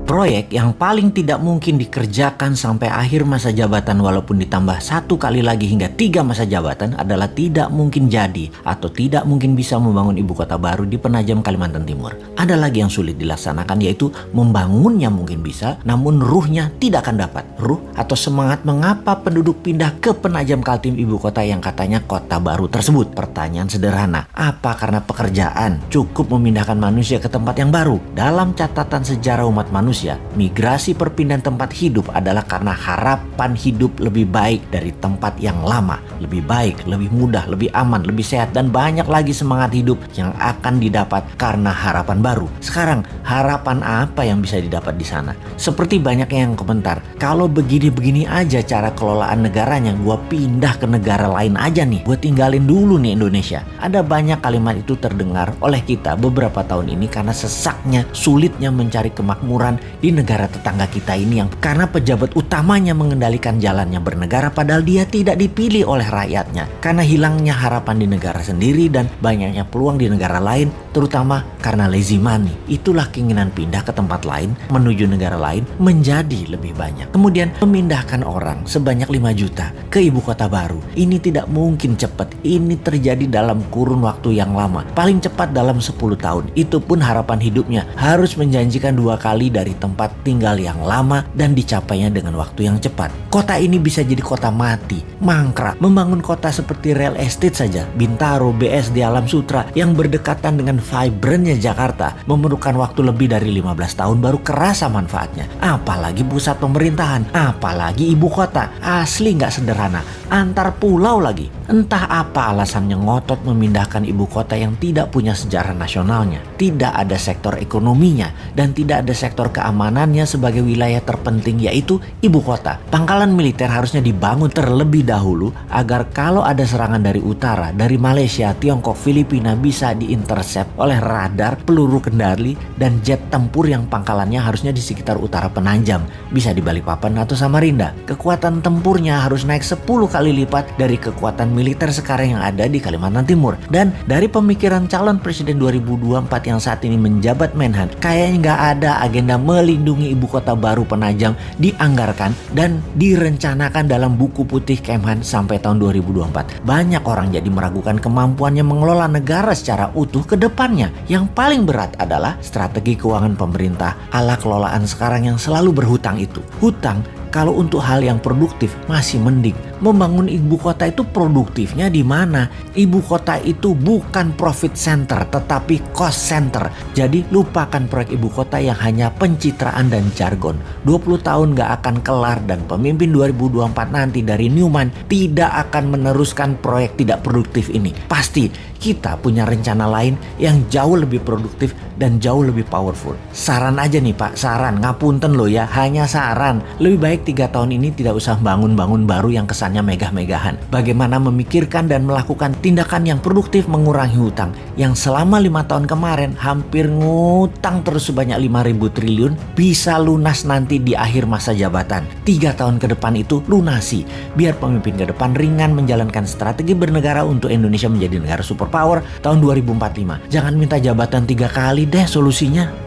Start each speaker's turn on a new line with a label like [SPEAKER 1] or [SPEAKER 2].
[SPEAKER 1] Proyek yang paling tidak mungkin dikerjakan sampai akhir masa jabatan walaupun ditambah 1 kali lagi hingga 3 masa jabatan adalah tidak mungkin jadi atau tidak mungkin bisa membangun ibu kota baru di Penajam, Kalimantan Timur. Ada lagi yang sulit dilaksanakan, yaitu membangunnya mungkin bisa, namun ruhnya tidak akan dapat. Ruh atau semangat mengapa penduduk pindah ke Penajam Kaltim, ibu kota yang katanya kota baru tersebut. Pertanyaan sederhana, apa karena pekerjaan? Cukup memindahkan manusia ke tempat yang baru. Dalam catatan sejarah umat manusia, migrasi perpindahan tempat hidup adalah karena harapan hidup lebih baik dari tempat yang lama. Lebih baik, lebih mudah, lebih aman, lebih sehat, dan banyak lagi semangat hidup yang akan didapat karena harapan baru. Sekarang, harapan apa yang bisa didapat di sana? Seperti banyak yang komentar, kalau begini-begini aja cara kelolaan negaranya, gua pindah ke negara lain aja nih, gua tinggalin dulu nih Indonesia. Ada banyak kalimat itu terdengar oleh kita beberapa tahun ini karena sesaknya, sulitnya mencari kemakmuran di negara tetangga kita ini yang karena pejabat utamanya mengendalikan jalannya bernegara padahal dia tidak dipilih oleh rakyatnya. Karena hilangnya harapan di negara sendiri dan banyaknya peluang di negara lain, terutama karena lazy money. Itulah keinginan pindah ke tempat lain menuju negara lain menjadi lebih banyak. Kemudian memindahkan orang sebanyak 5 juta ke ibu kota baru. Ini tidak mungkin cepat. Ini terjadi dalam kurun waktu yang lama. Paling cepat dalam 10 tahun. Itu pun harapan hidupnya harus menjanjikan 2 kali dari tempat tinggal yang lama dan dicapainya dengan waktu yang cepat. Kota ini bisa jadi kota mati, mangkrak. Membangun kota seperti real estate saja, Bintaro, BSD, Alam Sutra yang berdekatan dengan vibrantnya Jakarta memerlukan waktu lebih dari 15 tahun baru kerasa manfaatnya. Apalagi pusat pemerintahan, apalagi ibu kota. Asli nggak sederhana. Antar pulau lagi. Entah apa alasannya ngotot memindahkan ibu kota yang tidak punya sejarah nasionalnya, tidak ada sektor ekonominya, dan tidak ada sektor keamanannya sebagai wilayah terpenting, yaitu ibu kota. Pangkalan militer harusnya dibangun terlebih dahulu agar kalau ada serangan dari utara, dari Malaysia, Tiongkok, Filipina bisa diintercept oleh radar, peluru kendali, dan jet tempur yang pangkalannya harusnya di sekitar utara Penajam, bisa di Balikpapan atau Samarinda. Kekuatan tempurnya harus naik 10 kali lipat dari kekuatan militer sekarang yang ada di Kalimantan Timur. Dan dari pemikiran calon presiden 2024 yang saat ini menjabat Menhan, kayaknya nggak ada agenda melindungi ibu kota baru Penajam dianggarkan dan direncanakan dalam buku putih Kemhan sampai tahun 2024. Banyak orang jadi meragukan kemampuannya mengelola negara secara utuh ke depannya. Yang paling berat adalah strategi keuangan pemerintah ala kelolaan sekarang yang selalu berhutang itu. Hutang kalau untuk hal yang produktif masih mending. Membangun ibu kota itu produktifnya di mana? Ibu kota itu bukan profit center tetapi cost center. Jadi lupakan proyek ibu kota yang hanya pencitraan dan jargon. 20 tahun gak akan kelar dan pemimpin 2024 nanti dari Newman tidak akan meneruskan proyek tidak produktif ini. Pasti kita punya rencana lain yang jauh lebih produktif dan jauh lebih powerful. Saran aja nih Pak, saran, ngapunten loh ya, hanya saran. Lebih baik 3 tahun ini tidak usah bangun-bangun baru yang kesannya megah-megahan. Bagaimana memikirkan dan melakukan tindakan yang produktif mengurangi hutang yang selama 5 tahun kemarin hampir ngutang terus sebanyak 5.000 triliun bisa lunas nanti di akhir masa jabatan. 3 tahun ke depan itu lunasi. Biar pemimpin ke depan ringan menjalankan strategi bernegara untuk Indonesia menjadi negara superpower tahun 2045. Jangan minta jabatan 3 kali deh solusinya.